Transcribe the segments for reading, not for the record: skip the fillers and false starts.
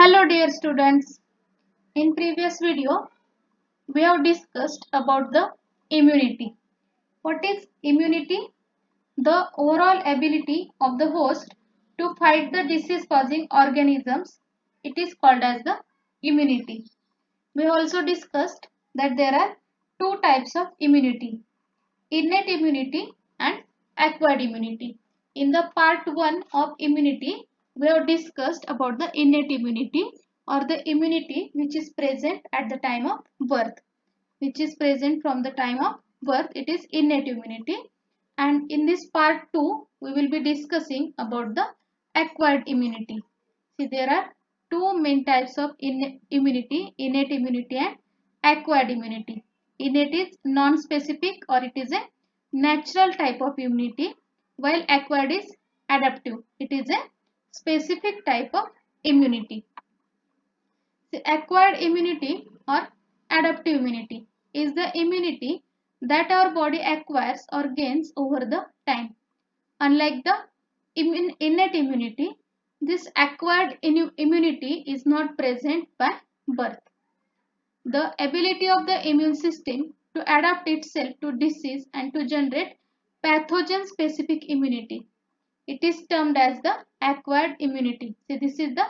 Hello dear students. In previous video we have discussed about the immunity. What is immunity? The overall ability of the host to fight the disease causing organisms. It is called as the immunity. We also discussed that there are two types of immunity: innate immunity and acquired immunity. In the part 1 of immunity, we have discussed about the innate immunity, or the immunity which is present at the time of birth. Which is present from the time of birth, it is innate immunity. And in this part 2, we will be discussing about the acquired immunity. See, there are two main types of immunity: innate immunity and acquired immunity. Innate is non-specific, or it is a natural type of immunity, while acquired is adaptive. It is a specific type of immunity. The acquired immunity or adaptive immunity is the immunity that our body acquires or gains over the time. Unlike the innate immunity, this acquired immunity is not present by birth. The ability of the immune system to adapt itself to disease and to generate pathogen specific immunity. It is termed as the acquired immunity. So this is the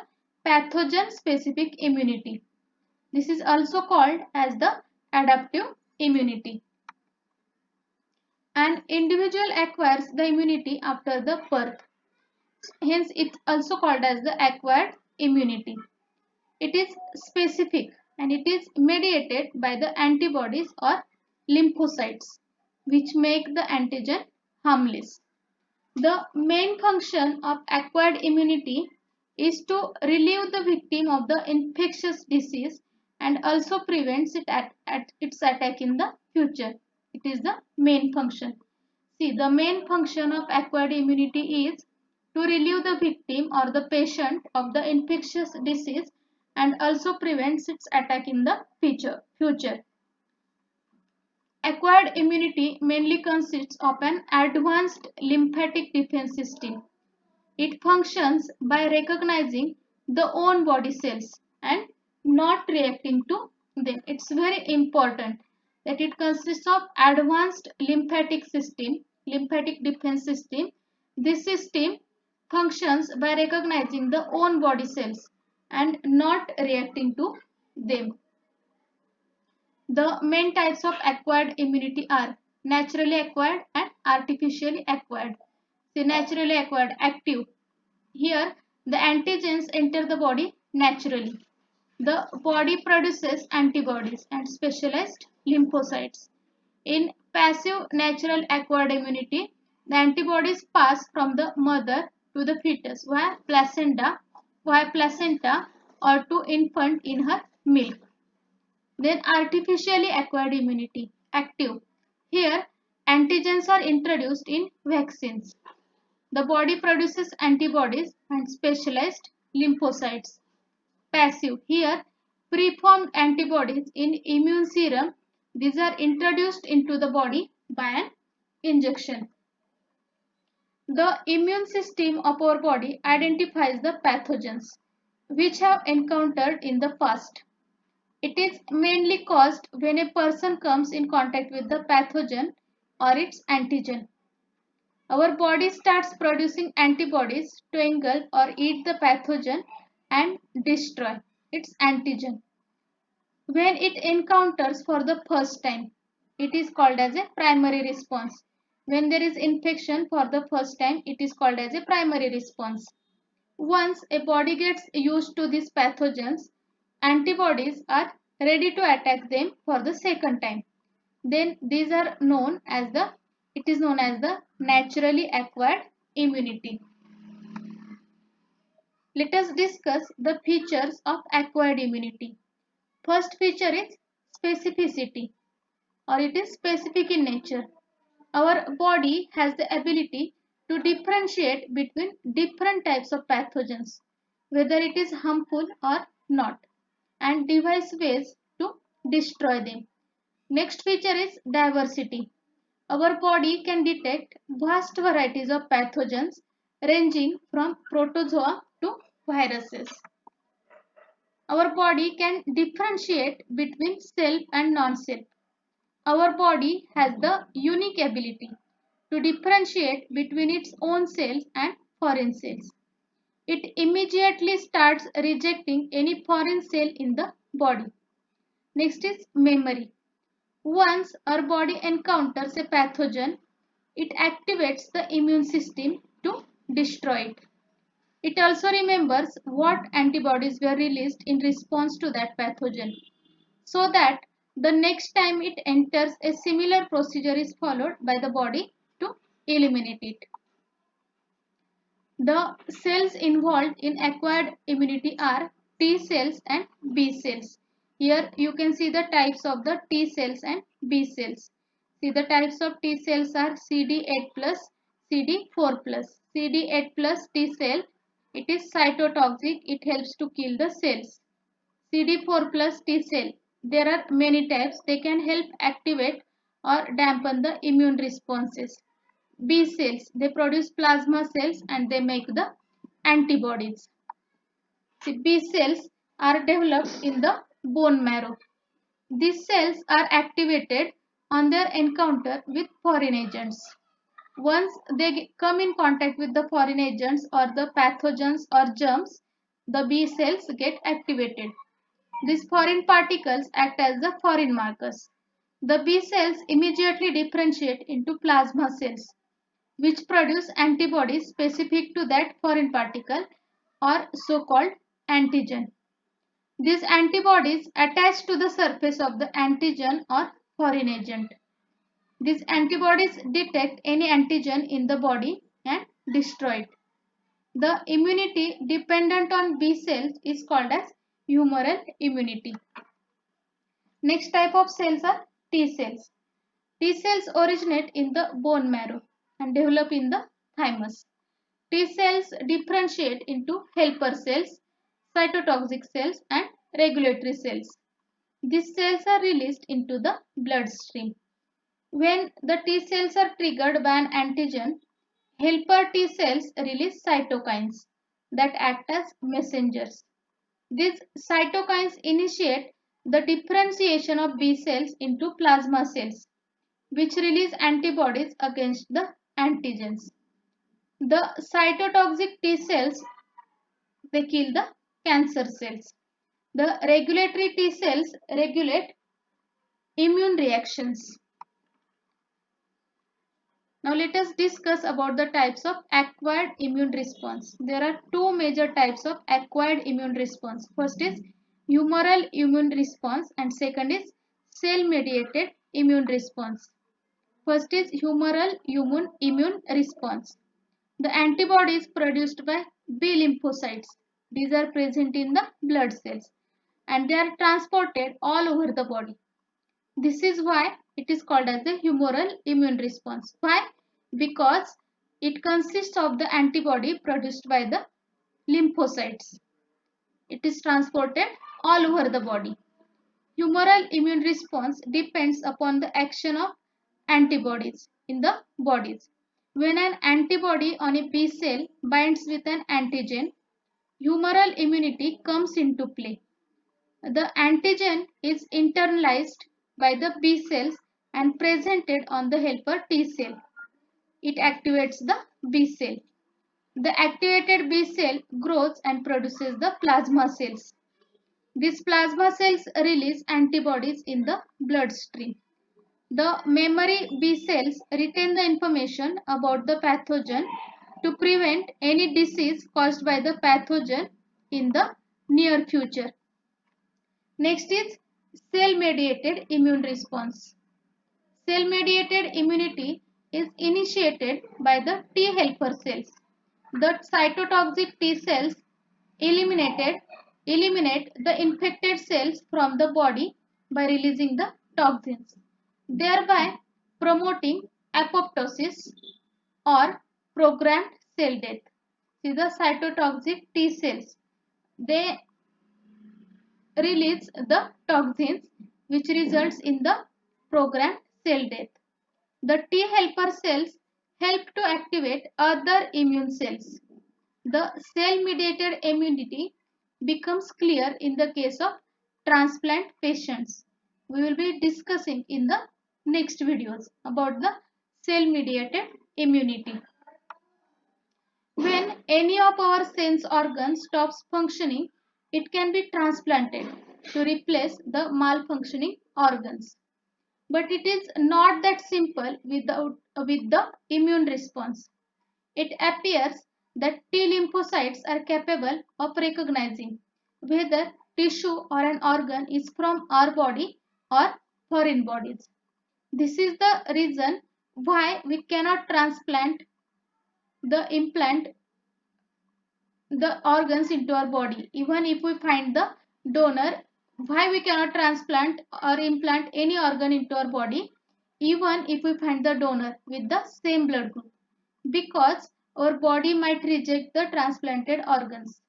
pathogen specific immunity. This is also called as the adaptive immunity. An individual acquires the immunity after the birth. Hence, it's also called as the acquired immunity. It is specific and it is mediated by the antibodies or lymphocytes, which make the antigen harmless. The main function of acquired immunity is to relieve the victim of the infectious disease and also prevents its attack in the future. It is the main function. See, the main function of acquired immunity is to relieve the victim or the patient of the infectious disease and also prevents its attack in the future. Acquired immunity mainly consists of an advanced lymphatic defense system. It functions by recognizing the own body cells and not reacting to them. It's very important that it consists of advanced lymphatic defense system. This system functions by recognizing the own body cells and not reacting to them. The main types of acquired immunity are naturally acquired and artificially acquired. The naturally acquired, active. Here, the antigens enter the body naturally. The body produces antibodies and specialized lymphocytes. In passive natural acquired immunity, the antibodies pass from the mother to the fetus via placenta or to infant in her milk. Then artificially acquired immunity, active. Here, antigens are introduced in vaccines. The body produces antibodies and specialized lymphocytes. Passive. Here, preformed antibodies in immune serum. These are introduced into the body by an injection. The immune system of our body identifies the pathogens which have encountered in the past. It is mainly caused when a person comes in contact with the pathogen or its antigen. Our body starts producing antibodies to engulf or eat the pathogen and destroy its antigen. When it encounters for the first time, it is called as a primary response. When there is infection for the first time, it is called as a primary response. Once a body gets used to these pathogens, antibodies are ready to attack them for the second time. Then these are known as the naturally acquired immunity. Let us discuss the features of acquired immunity. First feature is specificity, or it is specific in nature. Our body has the ability to differentiate between different types of pathogens, whether it is harmful or not, and devise ways to destroy them. Next feature is diversity. Our body can detect vast varieties of pathogens ranging from protozoa to viruses. Our body can differentiate between self and non-self. Our body has the unique ability to differentiate between its own cells and foreign cells. It immediately starts rejecting any foreign cell in the body. Next is memory. Once our body encounters a pathogen, it activates the immune system to destroy it. It also remembers what antibodies were released in response to that pathogen, so that the next time it enters, a similar procedure is followed by the body to eliminate it. The cells involved in acquired immunity are T cells and B cells. Here you can see the types of the T cells and B cells. See, the types of T cells are CD8 plus, CD4 plus. CD8 plus T cell, it is cytotoxic, it helps to kill the cells. CD4 plus T cell, there are many types, they can help activate or dampen the immune responses. B cells, they produce plasma cells and they make the antibodies. The B cells are developed in the bone marrow. These cells are activated on their encounter with foreign agents. Once they come in contact with the foreign agents or the pathogens or germs, the B cells get activated. These foreign particles act as the foreign markers. The B cells immediately differentiate into plasma cells, which produce antibodies specific to that foreign particle or so-called antigen. These antibodies attach to the surface of the antigen or foreign agent. These antibodies detect any antigen in the body and destroy it. The immunity dependent on B cells is called as humoral immunity. Next type of cells are T cells. T cells originate in the bone marrow and develop in the thymus. T cells differentiate into helper cells, cytotoxic cells and regulatory cells. These cells are released into the bloodstream. When the T cells are triggered by an antigen, helper T cells release cytokines that act as messengers. These cytokines initiate the differentiation of B cells into plasma cells, which release antibodies against the antigens. The cytotoxic T cells, they kill the cancer cells. The regulatory T cells regulate immune reactions. Now let us discuss about the types of acquired immune response. There are two major types of acquired immune response. First is humoral immune response and second is cell mediated immune response. First is humoral immune response. The antibodies produced by B lymphocytes. These are present in the blood cells and they are transported all over the body. This is why it is called as the humoral immune response. Why? Because it consists of the antibody produced by the lymphocytes. It is transported all over the body. Humoral immune response depends upon the action of antibodies in the bodies. When an antibody on a B cell binds with an antigen, humoral immunity comes into play. The antigen is internalized by the B cells and presented on the helper T cell. It activates the B cell. The activated B cell grows and produces the plasma cells. These plasma cells release antibodies in the bloodstream. The memory B cells retain the information about the pathogen to prevent any disease caused by the pathogen in the near future. Next is cell-mediated immune response. Cell-mediated immunity is initiated by the T helper cells. The cytotoxic T cells eliminate the infected cells from the body by releasing the toxins, thereby promoting apoptosis or programmed cell death. See, the cytotoxic T cells, they release the toxins which results in the programmed cell death. The T helper cells help to activate other immune cells. The cell mediated immunity becomes clear in the case of transplant patients. We will be discussing in the next videos about the cell mediated immunity. When any of our sense organs stops functioning, it can be transplanted to replace the malfunctioning organs. But it is not that simple with the immune response. It appears that T lymphocytes are capable of recognizing whether tissue or an organ is from our body or foreign bodies. This is the reason why we cannot transplant the implant the organs into our body. Even if we find the donor, why we cannot transplant or implant any organ into our body even if we find the donor with the same blood group? Because our body might reject the transplanted organs.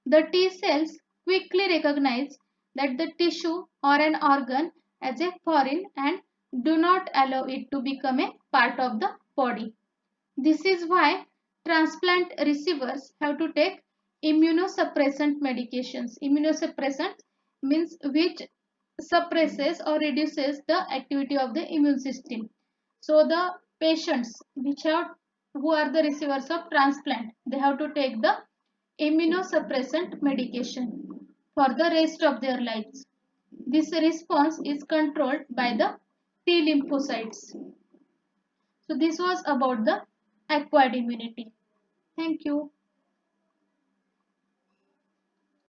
The T cells quickly recognize that the tissue or an organ as a foreign and do not allow it to become a part of the body. This is why transplant receivers have to take immunosuppressant medications. Immunosuppressant means which suppresses or reduces the activity of the immune system. So the patients who are the receivers of transplant, they have to take the immunosuppressant medication for the rest of their lives. This response is controlled by the T lymphocytes. So this was about the acquired immunity. Thank you.